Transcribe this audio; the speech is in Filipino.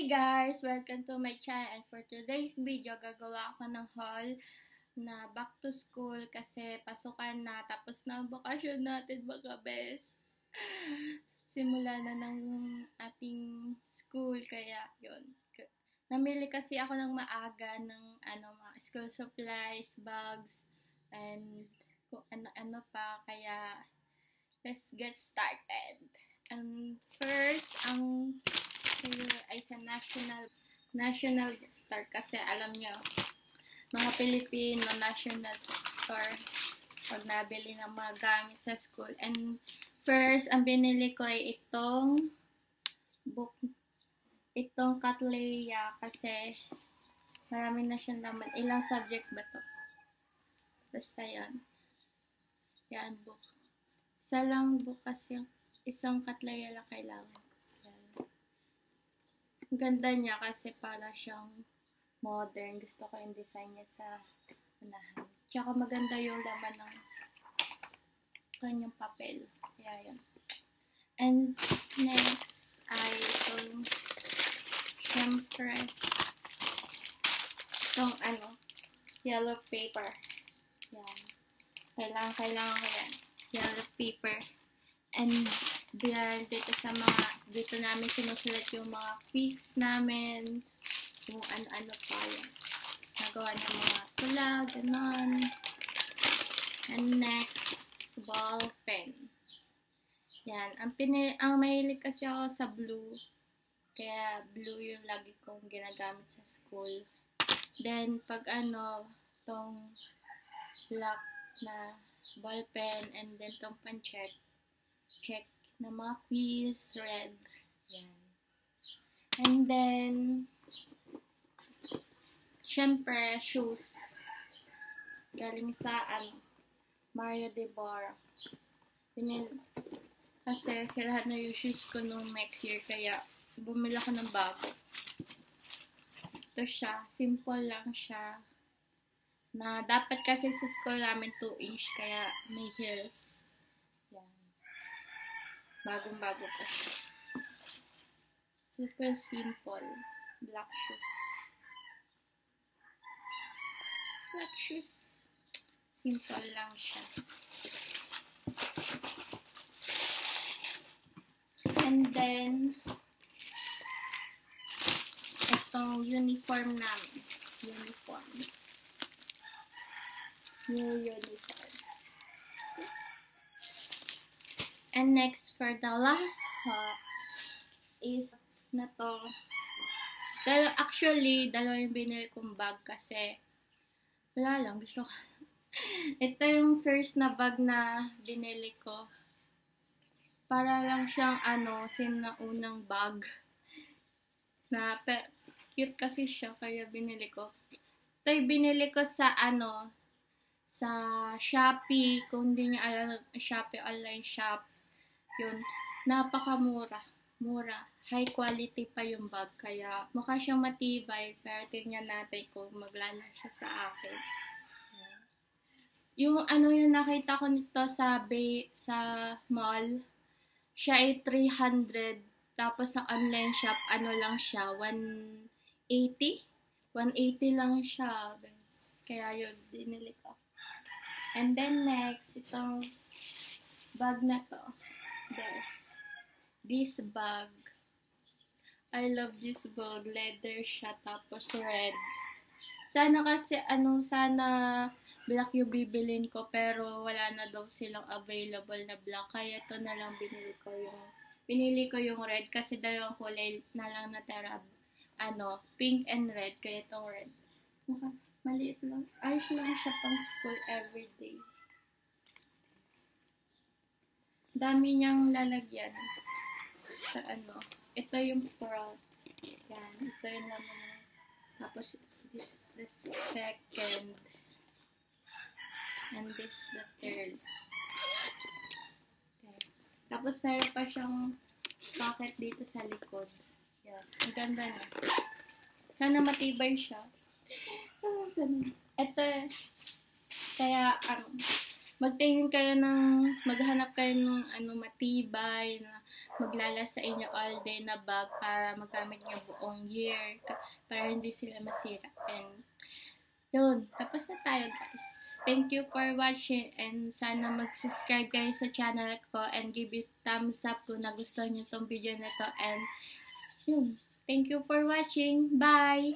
Guys! Welcome to my channel, and for today's video, gagawa ako ng haul na back to school kasi pasukan na, tapos na ang bakasyon natin mga bes. Simula na ng ating school, kaya yun. Namili kasi ako ng maaga ng mga school supplies, bags, and kung ano-ano pa, kaya let's get started. And first, ang ay sa national store kasi alam nyo, mga Pilipino national store pag nabili ng mga gamit sa school. And first, ang binili ko ay itong book, itong Katleya kasi marami na siyang laman. Ilang subject ba to? Basta yan. Yan, book. Isa lang book kasi isang Katleya lang kailangan. Ang ganda niya kasi para siyang modern. Gusto ko yung design niya sa unahan. Tsaka maganda yung laman ng kanyang papel. Kaya yun. And next ay itong syempre itong yellow paper. Yan. Kailangan ko yan. Yellow paper. And dito namin sinusulat yung mga quiz namin, kung ano-ano pa yun. Nagawa ng mga tula, ganon. And next, ball pen. Yan. Ang mahilig kasi ako sa blue. Kaya blue yung lagi kong ginagamit sa school. Then, pag tong black na ball pen, and then tong pan-check na mga quiz, red. Yan. And then, syempre, shoes. Galing sa, Mario de Bar. Kasi, sirahan na yung shoes ko nung next year, kaya, bumili ako ng bago. Ito siya. Simple lang siya. Na, dapat kasi sa school namin 2-inch, kaya may heels. Bagong-bago po. Super simple. Black shoes. Black shoes. Simple lang siya. And then, itong uniform namin. New uniform. And next, for the last haul is na to. Actually, dalawa yung binili kong bag kasi wala lang, gusto ko. Ito yung first na bag na binili ko. Para lang siyang sinaunang bag. Cute kasi siya, kaya binili ko. Ito yung binili ko sa sa Shopee. Kung hindi niyo alam, Shopee online shop. Yun, napakamura. Mura. High quality pa yung bag. Kaya, mukha siyang matibay. Pero tingnan natin kung maglala siya sa akin. Yung yung nakita ko nito sa mall, siya ay 300. Tapos sa online shop, lang siya, 180. 180 lang siya. Kaya yun, dinili ko. And then next, itong bag na to. There. This bag. I love this bag. Leather siya, tapos red. Sana kasi, sana black yung bibilin ko, pero wala na daw silang available na black. Kaya ito na lang pinili ko yung red, kasi dalawang kulay na lang natara. Pink and red. Kaya itong red. Maliit lang. Ayos lang siya pang school everyday. Dami niyang lalagyan sa Ito yung front. Yan. Ito yung naman. Tapos, this is the second. And this the third. Okay. Tapos, meron pa siyang pocket dito sa likod. Yan. Ang ganda niya. Sana matibay siya. Ito, kaya, maghanap kayo ng matibay na maglala sa inyo all day na bag para magamit nyo buong year, para hindi sila masira. And yun, tapos na tayo guys. Thank you for watching and sana mag-subscribe kayo sa channel ko and give it thumbs up kung nagustuhan nyo tong video na to. And yun, thank you for watching. Bye!